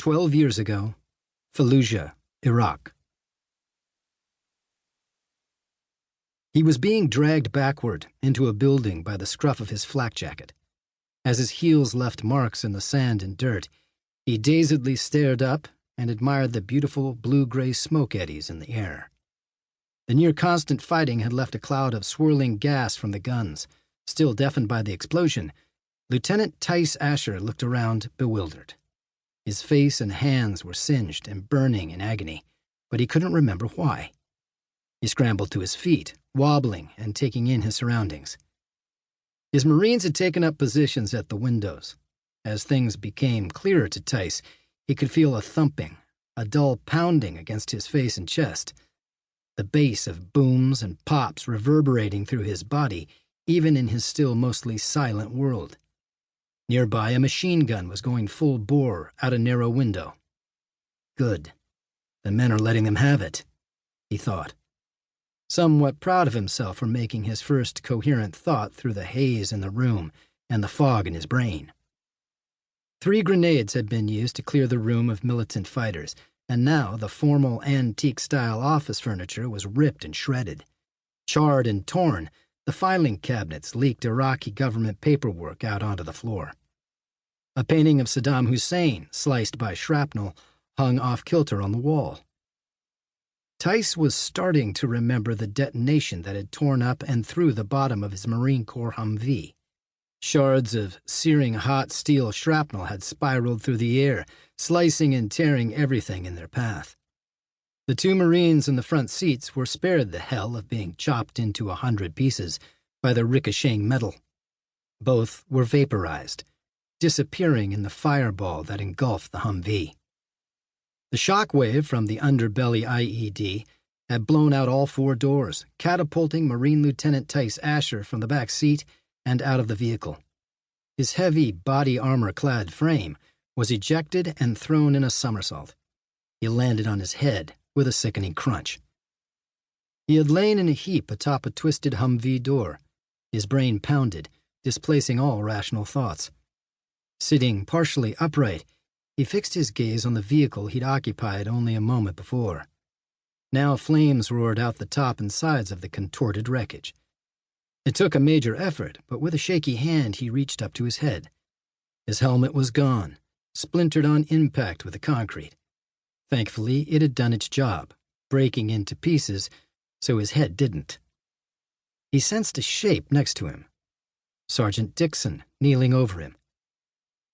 12 years ago, Fallujah, Iraq. He was being dragged backward into a building by the scruff of his flak jacket. As his heels left marks in the sand and dirt, he dazedly stared up and admired the beautiful blue-gray smoke eddies in the air. The near-constant fighting had left a cloud of swirling gas from the guns. Still deafened by the explosion, Lieutenant Tyce Asher looked around, bewildered. His face and hands were singed and burning in agony, but he couldn't remember why. He scrambled to his feet, wobbling and taking in his surroundings. His Marines had taken up positions at the windows. As things became clearer to Tyce, he could feel a thumping, a dull pounding against his face and chest, the bass of booms and pops reverberating through his body, even in his still mostly silent world. Nearby, a machine gun was going full bore out a narrow window. Good. The men are letting them have it, he thought, somewhat proud of himself for making his first coherent thought through the haze in the room and the fog in his brain. 3 grenades had been used to clear the room of militant fighters, and now the formal antique-style office furniture was ripped and shredded. Charred and torn, the filing cabinets leaked Iraqi government paperwork out onto the floor. A painting of Saddam Hussein, sliced by shrapnel, hung off-kilter on the wall. Tyce was starting to remember the detonation that had torn up and through the bottom of his Marine Corps Humvee. Shards of searing hot steel shrapnel had spiraled through the air, slicing and tearing everything in their path. The 2 Marines in the front seats were spared the hell of being chopped into 100 pieces by the ricocheting metal. Both were vaporized, disappearing in the fireball that engulfed the Humvee. The shockwave from the underbelly IED had blown out all 4 doors, catapulting Marine Lieutenant Tyce Asher from the back seat and out of the vehicle. His heavy body armor-clad frame was ejected and thrown in a somersault. He landed on his head with a sickening crunch. He had lain in a heap atop a twisted Humvee door. His brain pounded, displacing all rational thoughts. Sitting partially upright, he fixed his gaze on the vehicle he'd occupied only a moment before. Now flames roared out the top and sides of the contorted wreckage. It took a major effort, but with a shaky hand he reached up to his head. His helmet was gone, splintered on impact with the concrete. Thankfully, it had done its job, breaking into pieces, so his head didn't. He sensed a shape next to him. Sergeant Dixon, kneeling over him.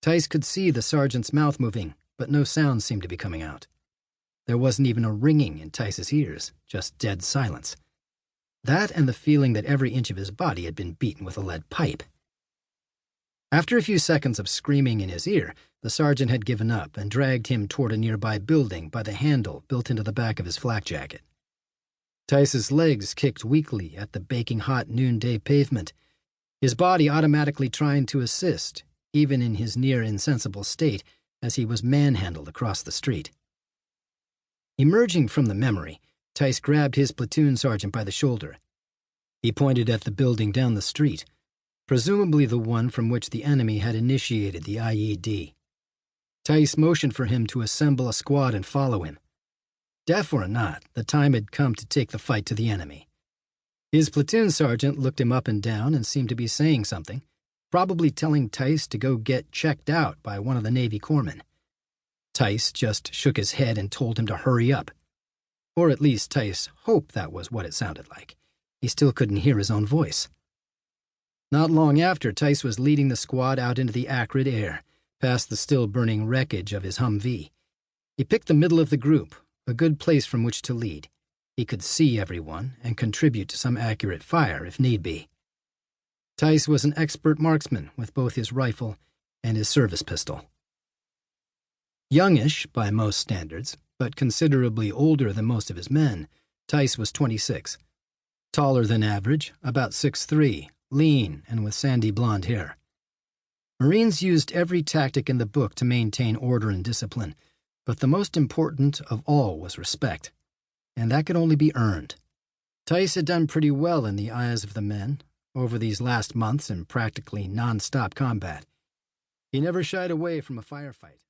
Tyce could see the sergeant's mouth moving, but no sound seemed to be coming out. There wasn't even a ringing in Tyce's ears, just dead silence. That and the feeling that every inch of his body had been beaten with a lead pipe. After a few seconds of screaming in his ear, the sergeant had given up and dragged him toward a nearby building by the handle built into the back of his flak jacket. Tyce's legs kicked weakly at the baking-hot noonday pavement, his body automatically trying to assist, even in his near-insensible state, as he was manhandled across the street. Emerging from the memory, Tyce grabbed his platoon sergeant by the shoulder. He pointed at the building down the street, presumably the one from which the enemy had initiated the IED. Tyce motioned for him to assemble a squad and follow him. Deaf or not, the time had come to take the fight to the enemy. His platoon sergeant looked him up and down and seemed to be saying something, probably telling Tyce to go get checked out by one of the Navy corpsmen. Tyce just shook his head and told him to hurry up. Or at least Tyce hoped that was what it sounded like. He still couldn't hear his own voice. Not long after, Tyce was leading the squad out into the acrid air, past the still-burning wreckage of his Humvee. He picked the middle of the group, a good place from which to lead. He could see everyone and contribute to some accurate fire if need be. Tyce was an expert marksman with both his rifle and his service pistol. Youngish by most standards, but considerably older than most of his men, Tyce was 26. Taller than average, about 6'3", lean and with sandy blonde hair. Marines used every tactic in the book to maintain order and discipline, but the most important of all was respect, and that could only be earned. Tyce had done pretty well in the eyes of the men over these last months in practically non-stop combat. He never shied away from a firefight.